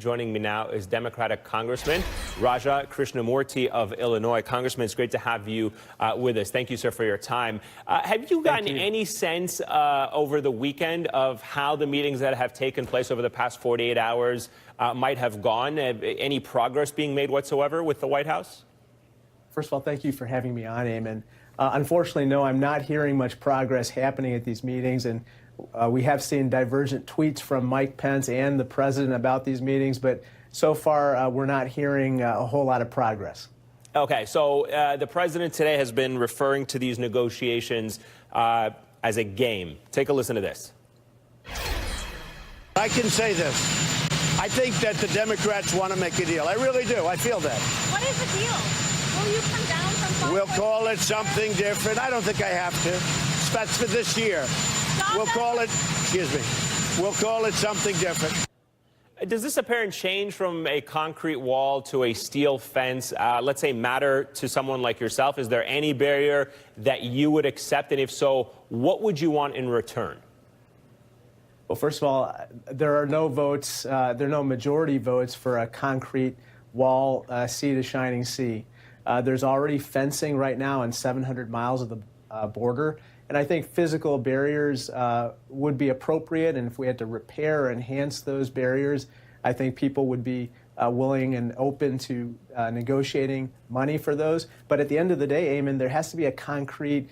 Joining me now is Democratic Congressman Raja Krishnamoorthi of Illinois. Congressman, it's great to have you with us. Thank you, sir, for your time. Have you gotten any sense over the weekend of how the meetings that have taken place over the past 48 hours might have gone? Any progress being made whatsoever with the White House? First of all, thank you for having me on, Eamon. Unfortunately, no, I'm not hearing much progress happening at these meetings, and we have seen divergent tweets from Mike Pence and the president about these meetings, but so far we're not hearing a whole lot of progress. Okay, so the president today has been referring to these negotiations as a game. Take a listen to this. I can say this. I think that the Democrats want to make a deal. I really do. I feel that. What is the deal? Will you come down from We'll call it something different. I don't think I have to. That's for this year. We'll call it, we'll call it something different. Does this apparent change from a concrete wall to a steel fence, let's say, matter to someone like yourself? Is there any barrier that you would accept? And if so, what would you want in return? Well, first of all, there are no votes, there are no majority votes for a concrete wall, sea to shining sea. There's already fencing right now on 700 miles of the border. And I think physical barriers would be appropriate. And if we had to repair or enhance those barriers, I think people would be willing and open to negotiating money for those. But at the end of the day, Eamon, there has to be a concrete,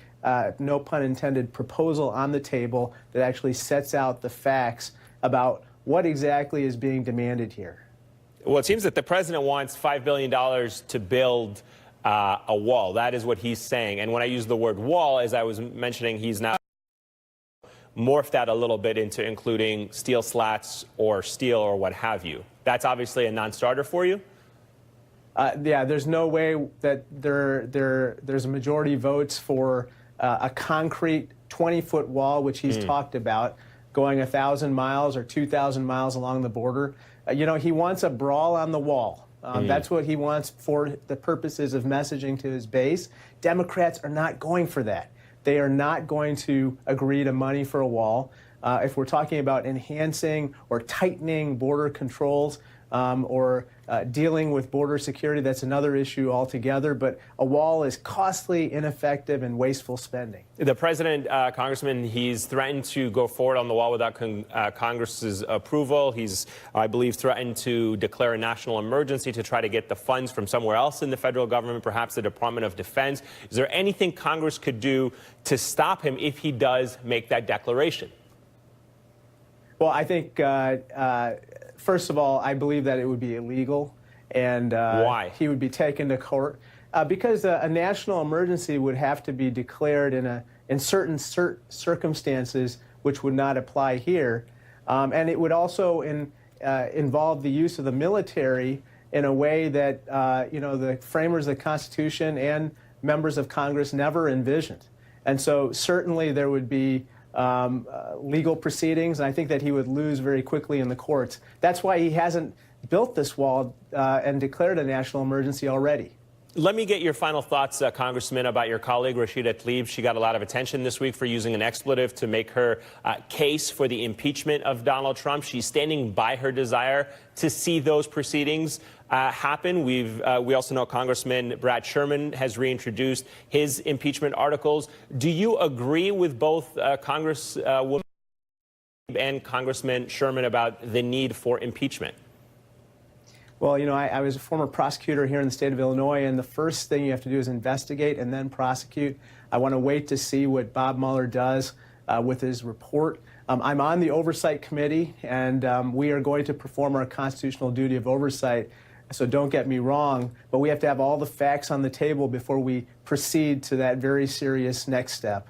no pun intended, proposal on the table that actually sets out the facts about what exactly is being demanded here. Well, it seems that the president wants $5 billion to build a wall. That is what he's saying. And when I use the word wall, as I was mentioning, he's now morphed that a little bit into including steel slats or steel or what have you. That's obviously a non-starter for you? Yeah, there's no way that there's a majority votes for a concrete 20-foot wall, which he's talked about, going 1,000 miles or 2,000 miles along the border. You know, he wants a brawl on the wall. That's what he wants for the purposes of messaging to his base. Democrats are not going for that. They are not going to agree to money for a wall. If we're talking about enhancing or tightening border controls or dealing with border security, that's another issue altogether. But a wall is costly, ineffective, and wasteful spending. The president, Congressman, he's threatened to go forward on the wall without Congress's approval. He's, I believe, threatened to declare a national emergency to try to get the funds from somewhere else in the federal government, perhaps the Department of Defense. Is there anything Congress could do to stop him if he does make that declaration? Well, I think, first of all, I believe that it would be illegal, and why? He would be taken to court. Because a national emergency would have to be declared in certain circumstances, which would not apply here. And it would also involve the use of the military in a way that you know, the framers of the Constitution and members of Congress never envisioned. And so certainly there would be legal proceedings, and I think that he would lose very quickly in the courts. That's why he hasn't built this wall and declared a national emergency already. Let me get your final thoughts, Congressman, about your colleague, Rashida Tlaib. She got a lot of attention this week for using an expletive to make her case for the impeachment of Donald Trump. She's standing by her desire to see those proceedings happen. We also know Congressman Brad Sherman has reintroduced his impeachment articles. Do you agree with both Congresswoman and Congressman Sherman about the need for impeachment? Well, you know, I was a former prosecutor here in the state of Illinois, and the first thing you have to do is investigate and then prosecute. I want to wait to see what Bob Mueller does with his report. I'm on the Oversight Committee, and we are going to perform our constitutional duty of oversight. So don't get me wrong, but we have to have all the facts on the table before we proceed to that very serious next step.